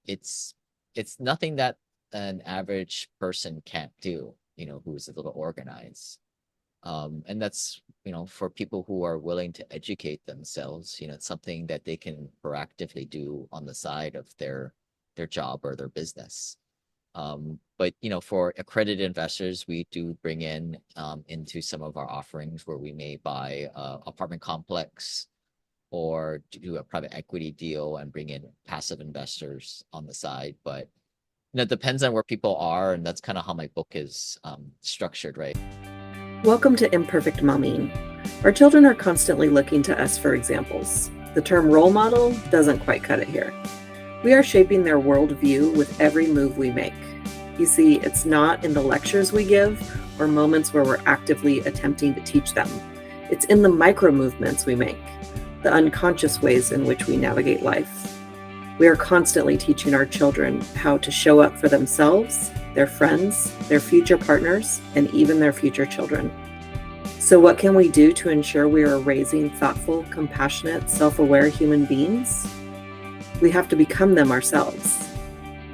It's nothing that an average person can't do, who's a little organized. And that's, for people who are willing to educate themselves, it's something that they can proactively do on the side of their job or their business. But for accredited investors, we do bring in into some of our offerings where we may buy a apartment complex or do a private equity deal and bring in passive investors on the side. But it depends on where people are, and that's kind of how my book is structured, right? Welcome to Imperfect Momming. Our children are constantly looking to us for examples. The term role model doesn't quite cut it here. We are shaping their worldview with every move we make. You see, it's not in the lectures we give or moments where we're actively attempting to teach them. It's in the micro movements we make, the unconscious ways in which we navigate life. We are constantly teaching our children how to show up for themselves, their friends, their future partners, and even their future children. So what can we do to ensure we are raising thoughtful, compassionate, self-aware human beings? We have to become them ourselves.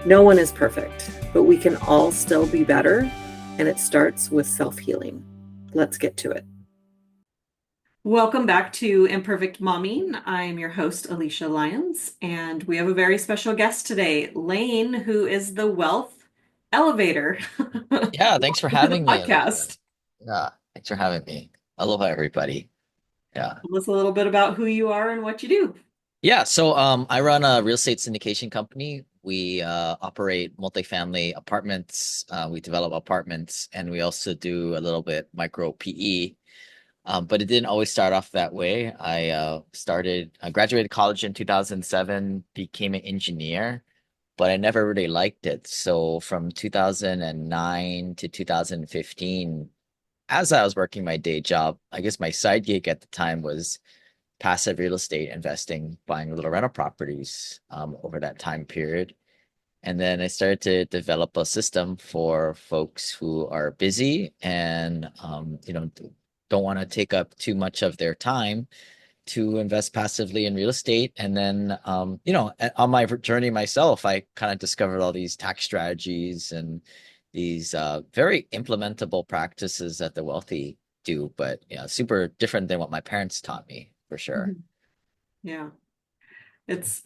No one is perfect, but we can all still be better, and it starts with self-healing. Let's get to it. Welcome back to Imperfect Momming. I'm your host, Alicia Lyons, and we have a very special guest today, Lane, who is the wealth elevator. Yeah, thanks for To the having me, Alicia. podcast. Yeah, thanks for having me. Aloha, everybody. Yeah. Tell us a little bit about who you are and what you do. Yeah, so I run a real estate syndication company. We operate multifamily apartments. We develop apartments, and we also do a little bit micro PE. But it didn't always start off that way. I graduated college in 2007, became an engineer, but I never really liked it. So from 2009 to 2015, as I was working my day job, I guess my side gig at the time was passive real estate investing, buying little rental properties over that time period. And then I started to develop a system for folks who are busy and don't want to take up too much of their time to invest passively in real estate. And then on my journey myself, I kind of discovered all these tax strategies and these very implementable practices that the wealthy do, but super different than what my parents taught me for sure. Mhm. Yeah, it's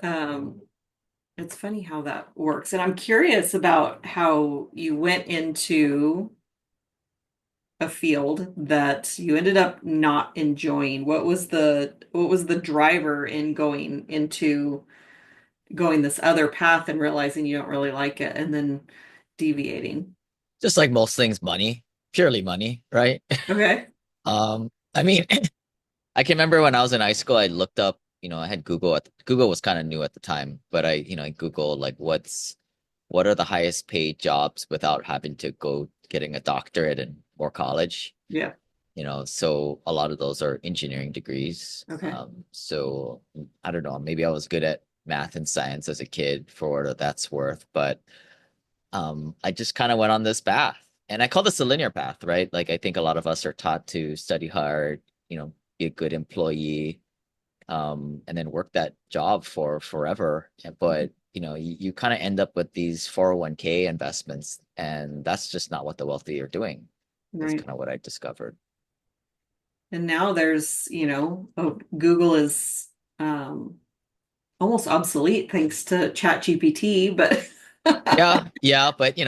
it's funny how that works. And I'm curious about how you went into a field that you ended up not enjoying. What was the driver in going this other path and realizing you don't really like it and then deviating? Just like most things, money, purely money, right? Okay. I mean, I can remember when I was in high school, I looked up, I had Google Google was kind of new at the time, but I Googled like what are the highest paid jobs without having to go getting a doctorate and more college. Yeah. So a lot of those are engineering degrees. Okay. So I don't know, maybe I was good at math and science as a kid for what that's worth, but I just kind of went on this path. And I call this a linear path, right? Like I think a lot of us are taught to study hard, be a good employee, and then work that job for forever. But you kind of end up with these 401k investments, and that's just not what the wealthy are doing. That's Right. kind of what I discovered. And now there's, Google is almost obsolete thanks to ChatGPT, but Yeah, but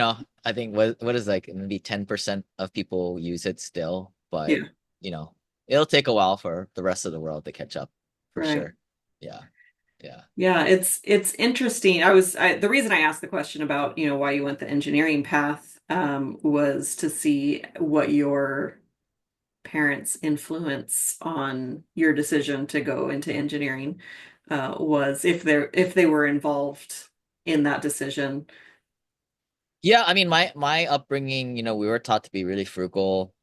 I think what is like maybe 10% of people use it still, but yeah, you know, it'll take a while for the rest of the world to catch up for right. sure. Yeah. Yeah. Yeah, it's interesting. The reason I asked the question about, why you went the engineering path, was to see what your parents' influence on your decision to go into engineering, was if they were involved in that decision. Yeah, I mean my upbringing, we were taught to be really frugal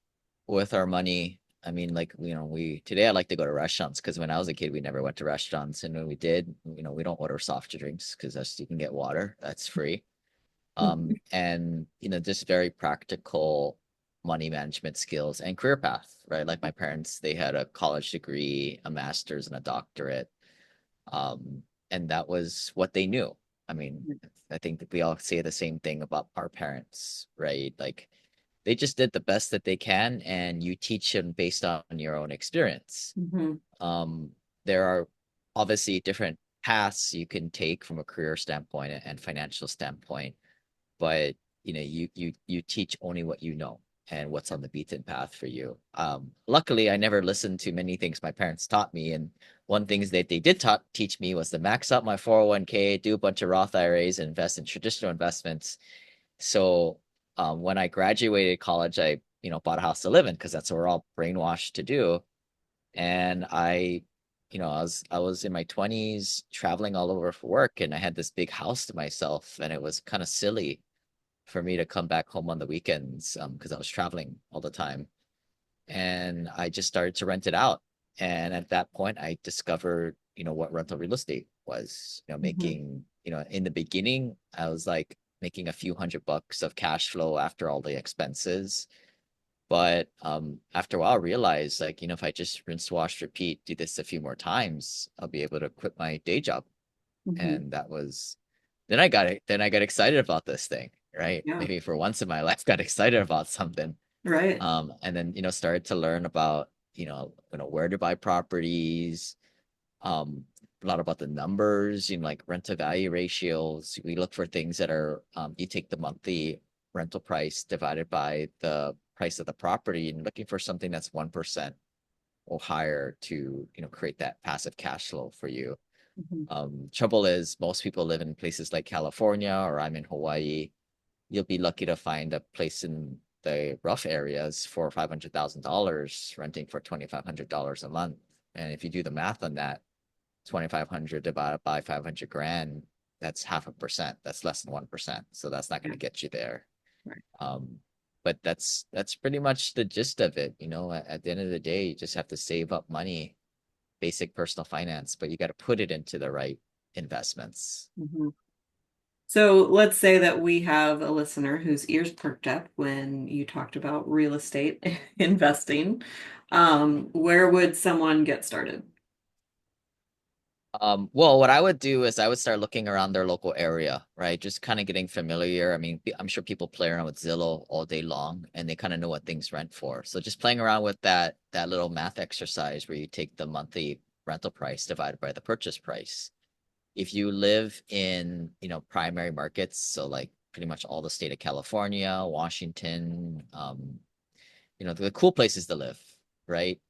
with our money. I mean, like, we today I like to go to restaurants because when I was a kid, we never went to restaurants. And when we did, we don't order soft drinks because that's you can get water. That's free. And just very practical money management skills and career path, right? Like my parents, they had a college degree, a master's, and a doctorate. And that was what they knew. I mean, I think that we all say the same thing about our parents, right? Like they just did the best that they can, and you teach them based on your own experience. Mm-hmm. Um, there are obviously different paths you can take from a career standpoint and financial standpoint, but you teach only what you know and what's on the beaten path for you. Luckily, I never listened to many things my parents taught me, and one things that they did teach me was to max out my 401k, do a bunch of Roth IRAs, and invest in traditional investments. So when I graduated college, I bought a house to live in because that's what we're all brainwashed to do. And I was in my 20s traveling all over for work, and I had this big house to myself, and it was kind of silly for me to come back home on the weekends because I was traveling all the time. And I just started to rent it out. And at that point, I discovered, what rental real estate was, Mm-hmm. making, in the beginning, I was like making a few $100 of cash flow after all the expenses. But after a while, I realized like, if I just rinse, wash, repeat, do this a few more times, I'll be able to quit my day job. Mm-hmm. And that was then I got excited about this thing, right? Yeah. Maybe for once in my life got excited about something. Right. And then started to learn about, where to buy properties, um, a lot about the numbers, like rent to value ratios. We look for things that are you take the monthly rental price divided by the price of the property and looking for something that's 1% or higher to, create that passive cash flow for you. Mm-hmm. Trouble is most people live in places like California or I'm in Hawaii. You'll be lucky to find a place in the rough areas for $500,000 renting for $2,500 a month. And if you do the math on that, 2,500 divided by 500 grand, that's 0.5%. That's less than 1%. So that's not going Yeah. to get you there. Right. Um, but that's pretty much the gist of it. At the end of the day, you just have to save up money, basic personal finance, but you got to put it into the right investments. Mm-hmm. So let's say that we have a listener whose ears perked up when you talked about real estate investing. Where would someone get started? Well, what I would do is I would start looking around their local area, right? Just kind of getting familiar. I mean, I'm sure people play around with Zillow all day long and they kind of know what things rent for. So just playing around with that little math exercise where you take the monthly rental price divided by the purchase price. If you live in, primary markets, so like pretty much all the state of California, Washington, the cool places to live, right?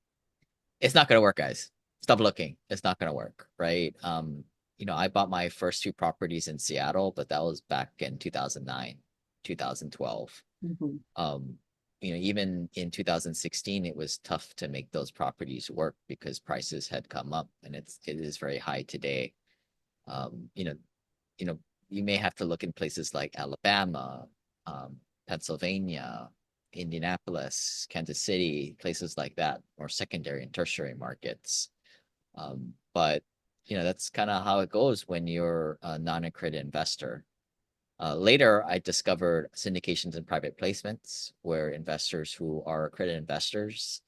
It's not going to work, guys. Stop looking. It's not going to work, right? I bought my first two properties in Seattle, but that was back in 2009, 2012. Mhm. Um, even in 2016, it was tough to make those properties work because prices had come up, and it is very high today. Um, you know, you know, you may have to look in places like Alabama, um, Pennsylvania, Indianapolis, Kansas City, places like that, or secondary and tertiary markets. But that's kind of how it goes when you're a non-accredited investor. Later, I discovered syndications and private placements where investors who are accredited investors,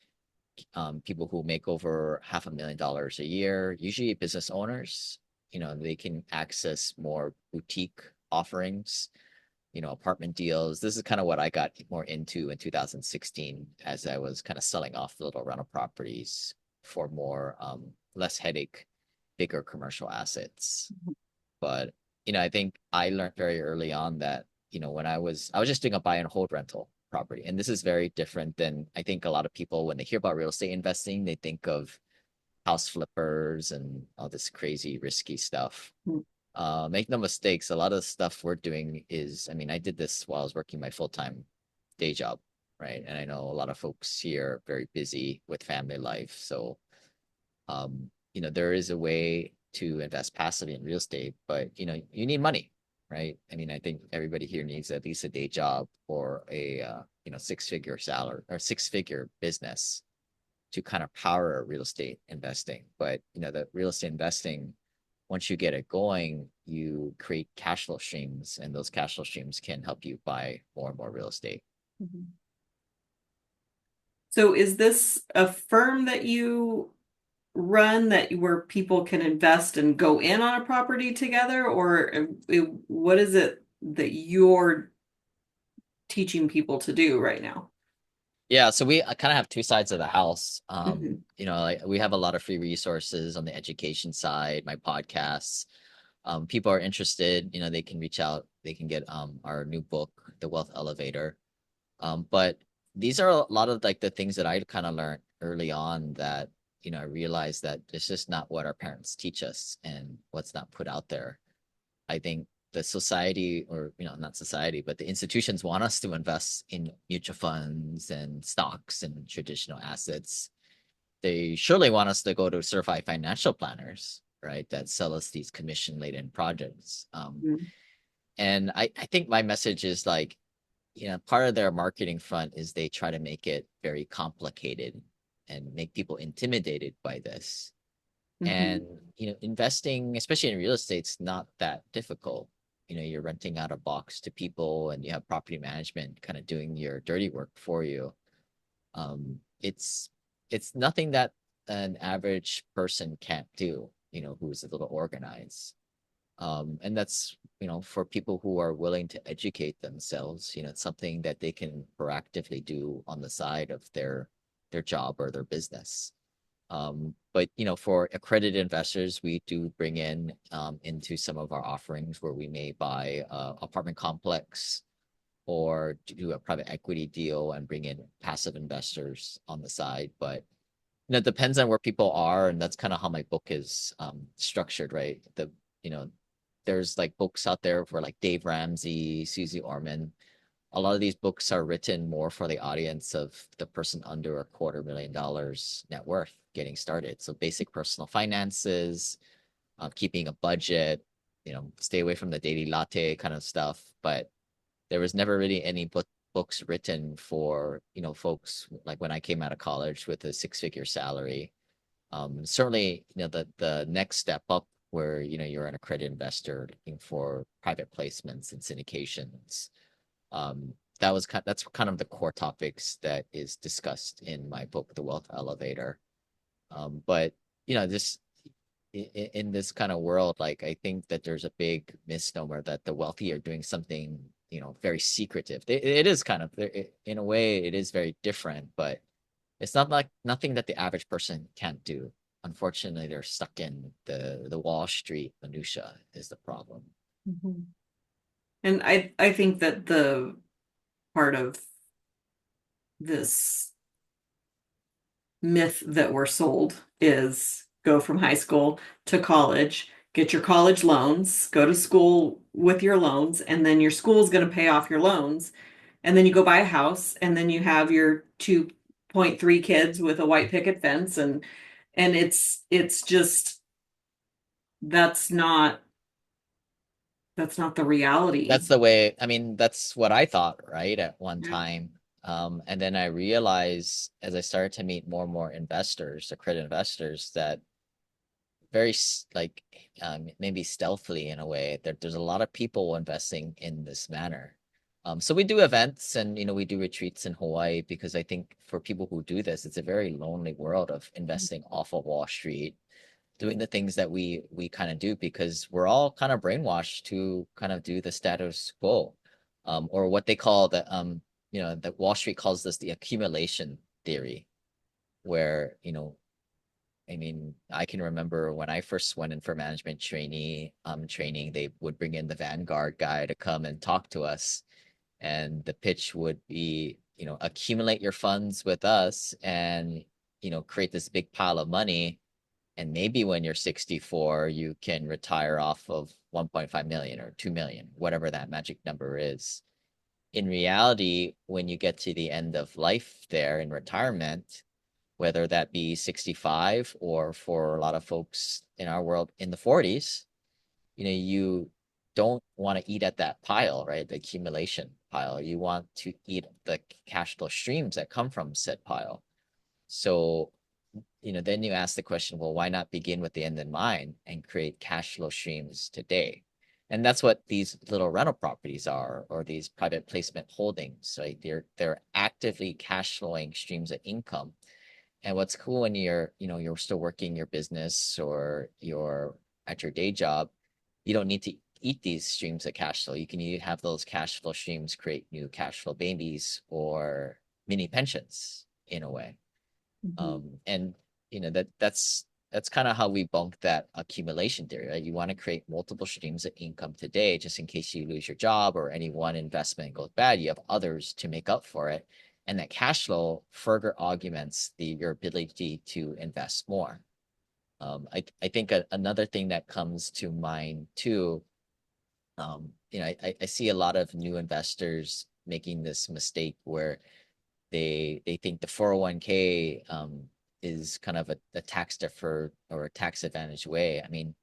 people who make over $500,000 a year, usually business owners, they can access more boutique offerings, apartment deals. This is kind of what I got more into in 2016 as I was kind of selling off the little rental properties for more less headache, bigger commercial assets. But I think I learned very early on that when I was just doing a buy and hold rental property, and this is very different than I think a lot of people when they hear about real estate investing, they think of house flippers and all this crazy risky stuff. Make no mistakes, a lot of the stuff we're doing is, I mean, I did this while I was working my full-time day job, right? And I know a lot of folks here are very busy with family life. So, there is a way to invest passively in real estate, but you need money, right? I mean, I think everybody here needs at least a day job or a six-figure salary or six-figure business to kind of power real estate investing. But the real estate investing, once you get it going, you create cash flow streams, and those cash flow streams can help you buy more and more real estate. So is this a firm that you run that where people can invest and go in on a property together, or what is it that you're teaching people to do right now? Yeah, so we kind of have two sides of the house. Hmm. Like we have a lot of free resources on the education side, my podcasts. People are interested, they can reach out, they can get our new book, The Wealth Elevator. But these are a lot of like the things that I kind of learned early on that, I realized that it's just not what our parents teach us and what's not put out there. I think the society, or not society, but the institutions want us to invest in mutual funds and stocks and traditional assets. They surely want us to go to certified financial planners, right, that sell us these commission laden projects. And I think my message is like, part of their marketing front is they try to make it very complicated and make people intimidated by this. Hmm. And, investing, especially in real estate, is not that difficult. You're renting out a box to people and you have property management kind of doing your dirty work for you. It's nothing that an average person can't do, who's a little organized. And that's, for people who are willing to educate themselves, it's something that they can proactively do on the side of their job or their business. But for accredited investors, we do bring in into some of our offerings where we may buy a apartment complex or do a private equity deal and bring in passive investors on the side. But it depends on where people are, and that's kind of how my book is structured, right? You know, there's like books out there for like Dave Ramsey, Susie Orman. A lot of these books are written more for the audience of the person under $250,000 net worth getting started. So basic personal finances, keeping a budget, stay away from the daily latte kind of stuff. But there was never really any books written for, folks like when I came out of college with a six-figure salary. Certainly, the next step up where, you're an accredited investor looking for private placements and syndications. That's kind of the core topics that is discussed in my book, The Wealth Elevator. But this in this kind of world, like I think that there's a big misnomer that the wealthy are doing something, very secretive. It is kind of, in a way, it is very different, but it's not like nothing that the average person can't do. Unfortunately, they're stuck in the Wall Street minutia is the problem. Hmm. And I think that the part of this myth that we're sold is go from high school to college, get your college loans, go to school with your loans, and then your school is going to pay off your loans. And then you go buy a house, and then you have your 2.3 kids with a white picket fence, and it's just that's not that's not the That's reality. the way, I mean, that's what I thought, right, at one Yeah. time. And then I realized as I started to meet more and more investors, accredited investors, that very like maybe stealthily in a way, there's a lot of people investing in this manner. So we do events and we do retreats in Hawaii because I think for people who do this, it's a very lonely world of investing off of Wall Street, doing the things that we kind of do because we're all kind of brainwashed to kind of do the status quo, or what they call that Wall Street calls this the accumulation theory, where I mean, I can remember when I first went in for management training, they would bring in the Vanguard guy to come and talk to us. And the pitch would be, accumulate your funds with us and, create this big pile of money. And maybe when you're 64, you can retire off of 1.5 million or 2 million, whatever that magic number is. In reality, when you get to the end of life there in retirement, whether that be 65 or for a lot of folks in our world in the 40s, you don't want to eat at that pile, right? The accumulation pile. You want to eat the cash flow streams that come from said pile. So, then you ask the question, well, why not begin with the end in mind and create cash flow streams today? And that's what these little rental properties are, or these private placement holdings, right? They're actively cash flowing streams of income, And what's cool when you're still working your business or you're at your day job, you don't need to eat these streams of cash flow. You can have those cash flow streams create new cash flow babies or mini pensions in a way. Mhm. And that's kind of how we bunk that accumulation theory, right? You want to create multiple streams of income today, just in case you lose your job or any one investment goes bad, you have others to make up for it. And that cash flow further augments your ability to invest more. I think another thing that comes to mind too, I see a lot of new investors making this mistake where they think the 401k is kind of a tax deferred or a tax advantage way. I mean,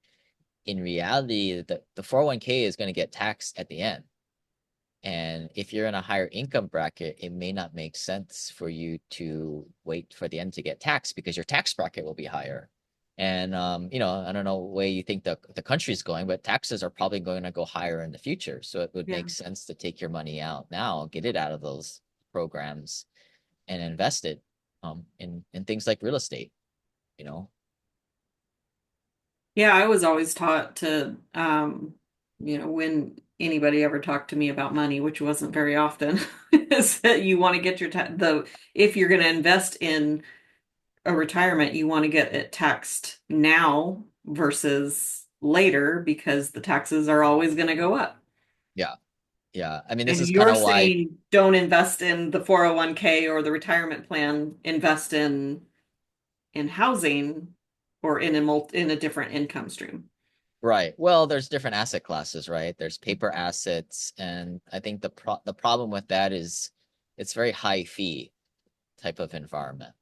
in reality, the 401k is going to get taxed at the end. And if you're in a higher income bracket, it may not make sense for you to wait for the end to get taxed because your tax bracket will be higher. And I don't know where you think the country's going, but taxes are probably going to go higher in the future. So it would Yeah. make sense to take your money out now, get it out of those programs and invest it in things like real estate, you know? Yeah, I was always taught to, when anybody ever talked to me about money, which wasn't very often, is that you want to get if you're going to invest in a retirement, you want to get it taxed now versus later because the taxes are always going to go up. Yeah. Yeah. I mean, this And is kind you're of why, saying don't invest in the 401k or the retirement plan, invest in housing or in a different income stream. right. Well, there's different asset classes, right? There's paper assets. And I think the problem with that is it's very high fee type of environment.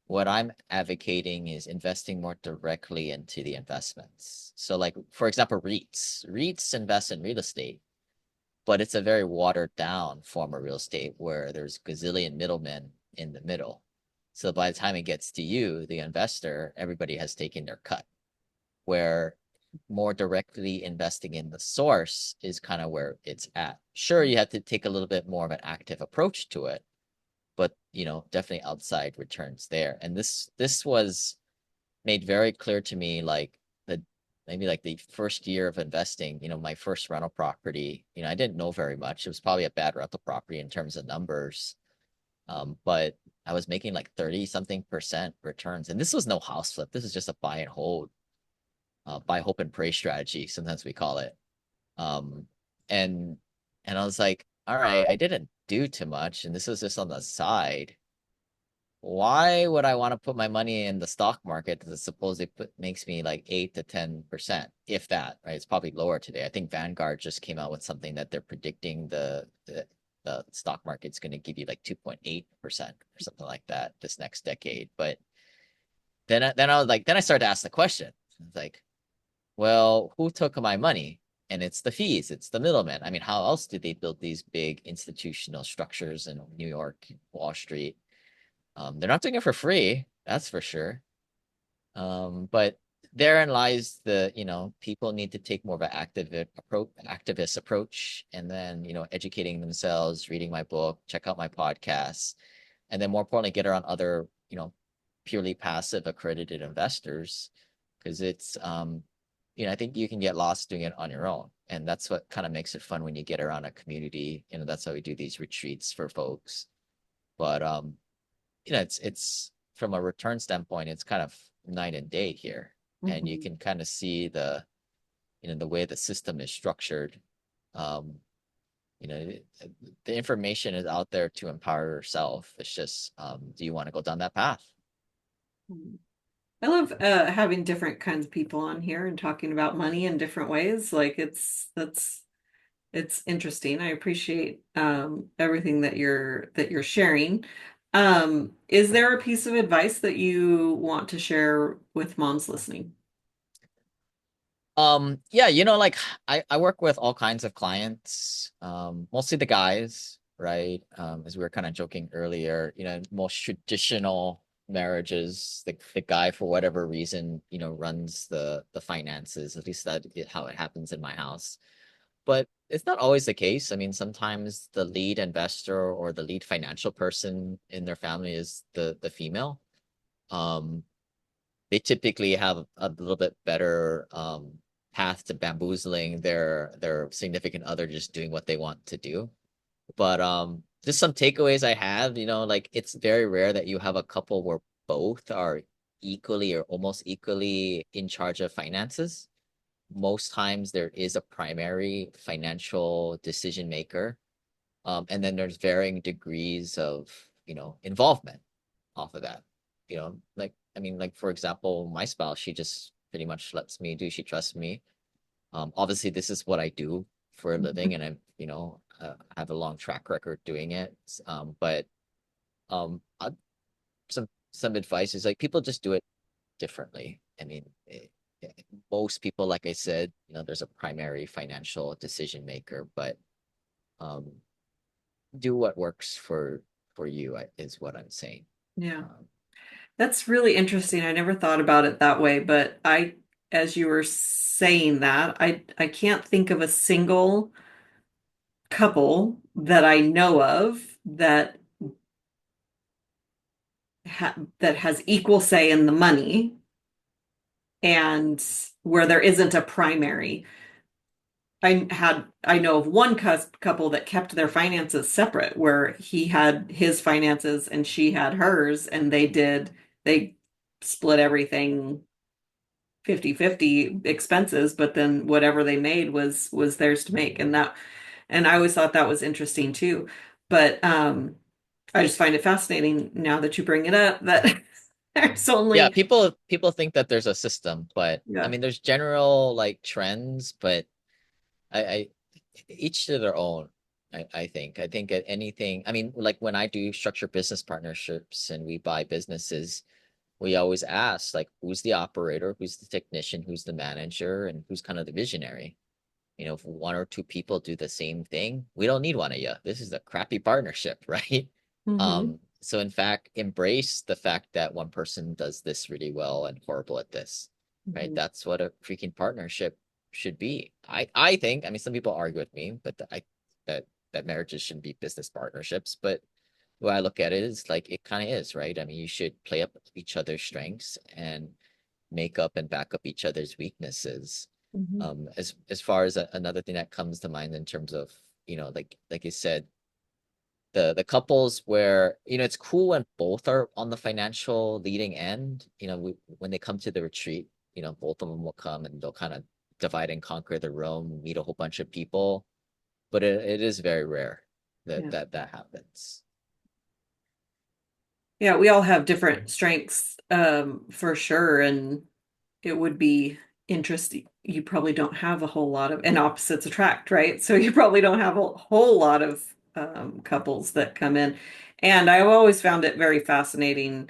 What I'm advocating is investing more directly into the investments. So like, for example, REITs invest in real estate, but it's a very watered down form of real estate where there's gazillion middlemen in the middle. So by the time it gets to you, the investor, everybody has taken their cut. Where more directly investing in the source is kind of where it's at. Sure, you have to take a little bit more of an active approach to it, but definitely outside returns there. And this was made very clear to me like the maybe like the first year of investing, my first rental property, I didn't know very much. It was probably a bad rental property in terms of numbers. But I was making like 30 something percent returns. And this was no house flip. This is just a buy and hold, buy, hope, and pray strategy. Sometimes we call it. Um, and and I was like, all right, I didn't do too much, and this was just on the side. Why would I want to put my money in the stock market that supposedly makes me like 8 to 10%, if that, right? It's probably lower today. I think Vanguard just came out with something that they're predicting the stock market's going to give you like 2.8% or something like that this next decade. But then I started to ask the question. It's like, well, who took my money? And it's the fees, it's the middlemen. I mean, how else did they build these big institutional structures in New York, Wall Street? They're not doing it for free, that's for sure. But therein lies people need to take more of an activist approach, and then, educating themselves, reading my book, check out my podcasts, and then more importantly, get around other, purely passive accredited investors. Because I think you can get lost doing it on your own. And that's what kind of makes it fun when you get around a community. That's how we do these retreats for folks. But it's from a return standpoint, it's kind of night and day here. And you Mhm. can kind of see the way the system is structured. Um, you know, the information is out there to empower yourself. It's just, do you want to go down that path? I love having different kinds of people on here and talking about money in different ways. Like it's interesting. I appreciate everything that you're sharing. Is there a piece of advice that you want to share with moms listening? Yeah, like I work with all kinds of clients, mostly the guys, right? As we were kind of joking earlier, most traditional marriages, the guy for whatever reason, runs the finances. At least that is how it happens in my house. But it's not always the case. I mean, sometimes the lead investor or the lead financial person in their family is the female. um, they typically have a little bit better path to bamboozling their significant other just doing what they want to do. But just some takeaways I have, like it's very rare that you have a couple where both are equally or almost equally in charge of finances. Most times there is a primary financial decision maker. And then there's varying degrees of, involvement off of that. Like I mean, like for example, my spouse, she just pretty much lets me do, she trusts me. Obviously this is what I do for a living and have a long track record doing it. But some advice is like people just do it differently. I mean, most people, like I said, there's a primary financial decision maker, but um, do what works for you is what I'm saying. Yeah. Um, That's really interesting. I never thought about it that way, but as you were saying that, I can't think of a single couple that I know of that has equal say in the money and where there isn't a primary. I know of one couple that kept their finances separate, where he had his finances and she had hers, and they split everything 50-50 expenses, but then whatever they made was theirs to make. And I always thought that was interesting too. But I just find it fascinating now that you bring it up that there's yeah, only people think that there's a system, but I yeah. mean, there's general like trends, but I each to their own. I think. I think at anything. I mean, like when I do structure business partnerships and we buy businesses, we always ask like, who's the operator, who's the technician, who's the manager, and who's kind of the visionary. If one or two people do the same thing, we don't need one of you. This is a crappy partnership, right? Hmm. So in fact, embrace the fact that one person does this really well and horrible at this, right? Hmm. That's what a freaking partnership should be. I think, I mean, some people argue with me, but that marriages shouldn't be business partnerships. But the way I look at it is like it kind of is, right? I mean, you should play up each other's strengths and make up and back up each other's weaknesses. Hmm. As far as another thing that comes to mind in terms of, like you said, the couples where, it's cool when both are on the financial leading end, when they come to the retreat, both of them will come and they'll kind of divide and conquer the room, meet a whole bunch of people, but it is very rare that Yeah. that happens. Yeah, we all have different strengths, for sure. And it would be interesting. You probably don't have a whole lot of, and opposites attract, right? So you probably don't have a whole lot of couples that come in. And I've always found it very fascinating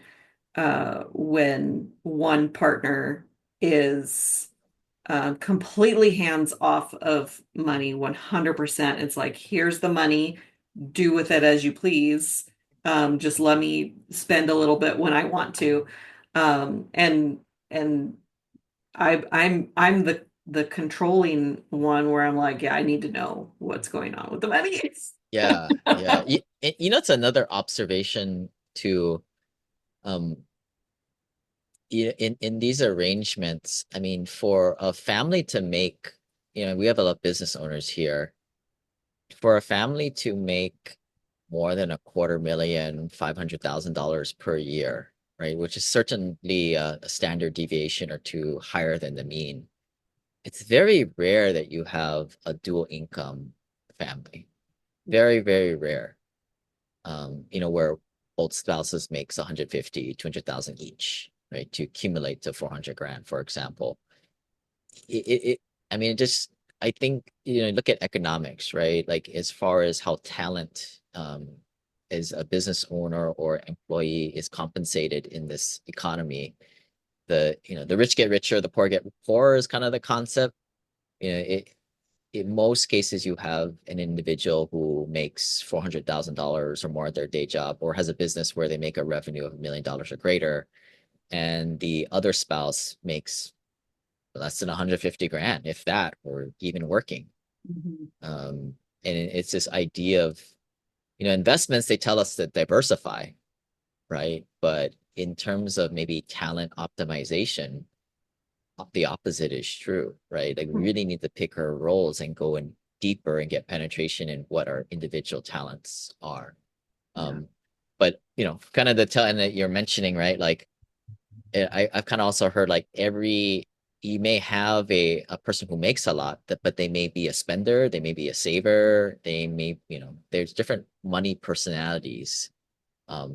when one partner is completely hands off of money, 100%. It's like, here's the money, do with it as you please. Just let me spend a little bit when I want to. And I'm the controlling one where I'm like, yeah, I need to know what's going on with the money. Yeah, yeah. It's another observation too. Um, in these arrangements, I mean, for a family to make, we have a lot of business owners here. For a family to make more than a quarter million, $500,000 per year, right? Which is certainly a standard deviation or two higher than the mean. It's very rare that you have a dual income family. Very, very rare. Where both spouses makes 150, 200,000 each, right? To accumulate to 400 grand, for example. It I mean, I think, look at economics, right? Like as far as how talent as a business owner or employee is compensated in this economy. The rich get richer, the poor get poorer is kind of the concept. It in most cases you have an individual who makes $400,000 or more at their day job or has a business where they make a revenue of $1 million or greater, and the other spouse makes less than 150 grand, if that, or even working. Mhm. Um, and it's this idea of, investments, they tell us to diversify, right? But in terms of maybe talent optimization, the opposite is true, right? Like we Hmm. really need to pick our roles and go in deeper and get penetration in what our individual talents are. Yeah. Um, but kind of the talent that you're mentioning, right? Like I've kind of also heard like you may have a person who makes a lot, but they may be a spender, they may be a saver, they may, there's different money personalities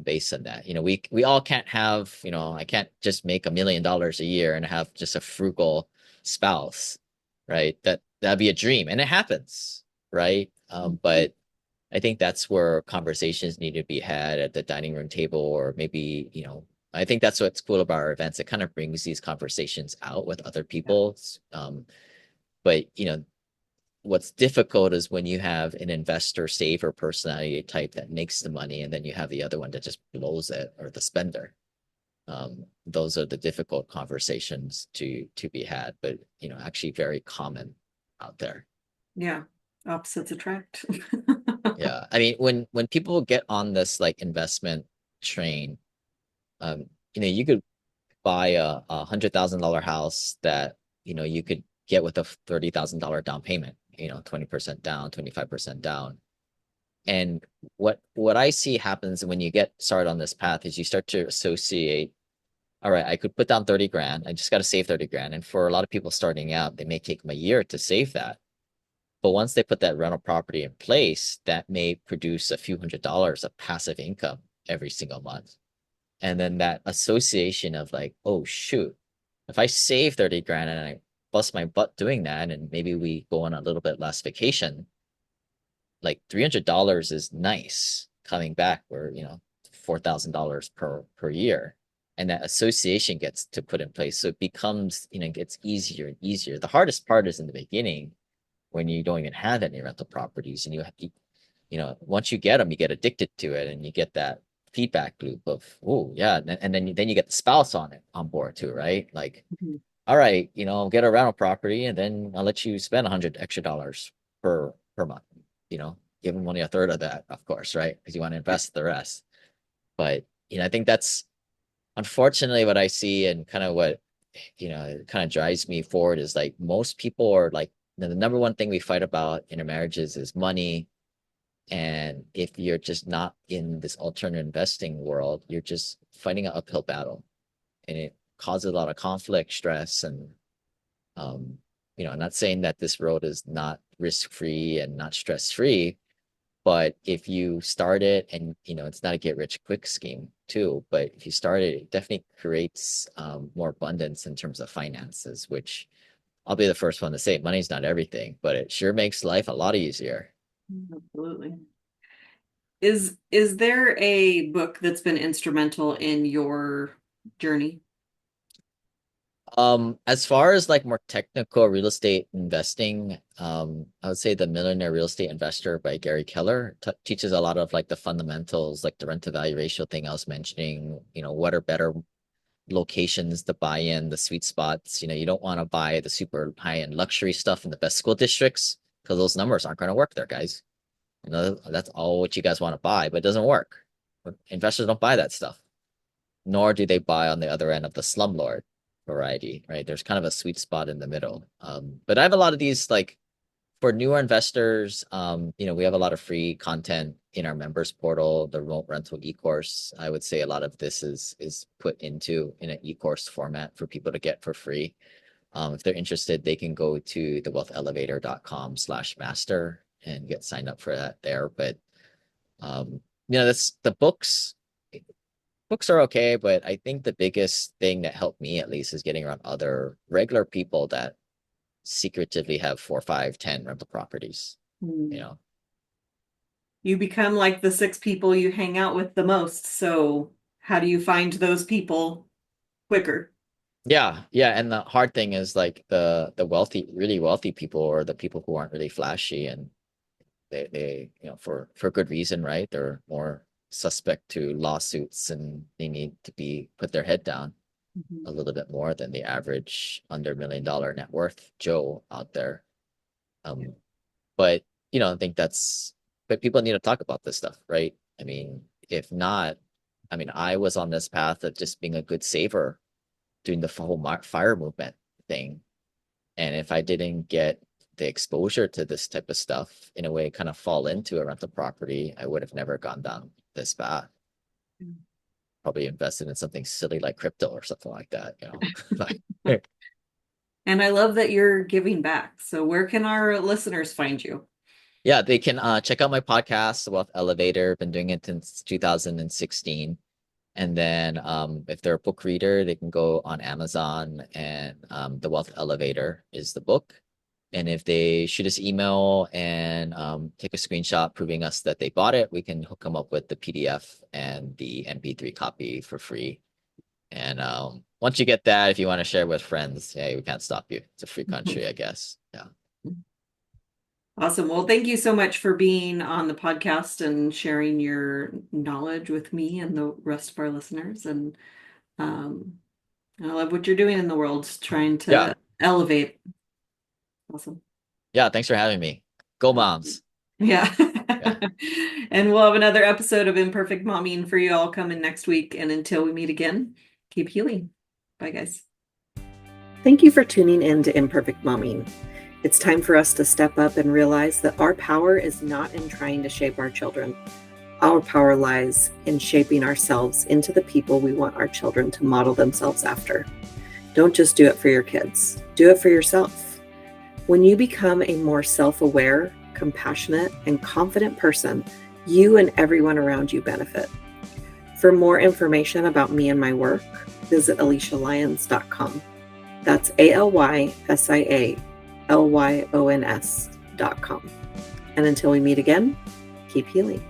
based on that. We all can't have, I can't just make $1 million a year and have just a frugal spouse, right? That'd be a dream, and it happens, right? Mhm. But I think that's where conversations need to be had at the dining room table, or maybe, I think that's what's cool about our events. It kind of brings these conversations out with other Yeah. people. But what's difficult is when you have an investor saver personality type that makes the money, and then you have the other one that just blows it, or the spender. Those are the difficult conversations to be had, but actually very common out there. Yeah. Opposites attract. Yeah, I mean, when people get on this like investment train, um, you could buy a $100,000 house that you could get with a $30,000 down payment. 20% down, 25% down. And what I see happens when you get started on this path is you start to associate, all right, I could put down 30 grand. I just got to save 30 grand. And for a lot of people starting out, they may take them a year to save that. But once they put that rental property in place, that may produce a few $100s of passive income every single month. And then that association of like, oh shoot, if I save 30 grand and I bust my butt doing that, and maybe we go on a little bit less vacation, like $300 is nice coming back, or $4,000 per year. And that association gets to put in place. So it becomes, gets easier and easier. The hardest part is in the beginning when you don't even have any rental properties, and once you get them, you get addicted to it, and you get that feedback loop of, oh yeah, and then you get the spouse on board too, right? Like, Mhm. all right, get a rental property, and then I'll let you spend $100 extra per month. Give them only a third of that, of course, right? Because you want to Yeah. invest the rest. But I think that's unfortunately what I see, and kind of what it kind of drives me forward is like most people are like the number one thing we fight about in our marriages is money. And if you're just not in this alternative investing world, you're just fighting an uphill battle, and it causes a lot of conflict, stress, and um, I'm not saying that this road is not risk-free and not stress-free, but if you start it, and it's not a get rich quick scheme too, but if you start it, it definitely creates more abundance in terms of finances, which I'll be the first one to say money's not everything, but it sure makes life a lot easier. Absolutely. Is there a book that's been instrumental in your journey? As far as like more technical real estate investing, I would say The Millionaire Real Estate Investor by Gary Keller teaches a lot of like the fundamentals, like the rent to value ratio thing I was mentioning, what are better locations to buy in, the sweet spots. You don't want to buy the super high-end luxury stuff in the best school districts, because those numbers aren't going to work there, guys. That's all what you guys want to buy, but it doesn't work. Investors don't buy that stuff, nor do they buy on the other end of the slumlord variety, right? There's kind of a sweet spot in the middle. But I have a lot of these like for newer investors. We have a lot of free content in our members portal, the remote rental e-course. I would say a lot of this is put into in an e-course format for people to get for free. If they're interested, they can go to thewealthelevator.com/master and get signed up for that there. But that's the books are okay, but I think the biggest thing that helped me at least is getting around other regular people that secretively have 4, 5, 10 rental properties. You Hmm. know, You become like the six people you hang out with the most. So, how do you find those people quicker? yeah, yeah. And the hard thing is like the wealthy, really wealthy people, or the people who aren't really flashy, and they for good reason, right? They're more suspect to lawsuits, and they need to be put their head down Mhm. a little bit more than the average under $1 million net worth Joe out there. Yeah. Um, but I think but people need to talk about this stuff, right? I mean, if not, I mean, I was on this path of just being a good saver doing the whole fire movement thing. And if I didn't get the exposure to this type of stuff, in a way, kind of fall into a rental property, I would have never gone down this path. Probably invested in something silly like crypto or something like that, you know. And I love that you're giving back. So where can our listeners find you? Yeah, they can check out my podcast, The Wealth Elevator. Been doing it since 2016. And then if they're a book reader, they can go on Amazon, and The Wealth Elevator is the book. And if they shoot us email and take a screenshot proving us that they bought it, we can hook them up with the PDF and the MP3 copy for free. And once you get that, if you want to share with friends, hey, we can't stop you. It's a free country, I guess. Yeah. Awesome. Well, thank you so much for being on the podcast and sharing your knowledge with me and the rest of our listeners. And I love what you're doing in the world, trying Yeah. to elevate. Awesome. Yeah. Thanks for having me. Go moms. Yeah. Yeah. And we'll have another episode of Imperfect Momming for you all coming next week. And until we meet again, keep healing. Bye, guys. Thank you for tuning in to Imperfect Momming. It's time for us to step up and realize that our power is not in trying to shape our children. Our power lies in shaping ourselves into the people we want our children to model themselves after. Don't just do it for your kids. Do it for yourself. When you become a more self-aware, compassionate, and confident person, you and everyone around you benefit. For more information about me and my work, visit AliciaLyons.com. That's ALYSIALYONS.com. And until we meet again, keep healing.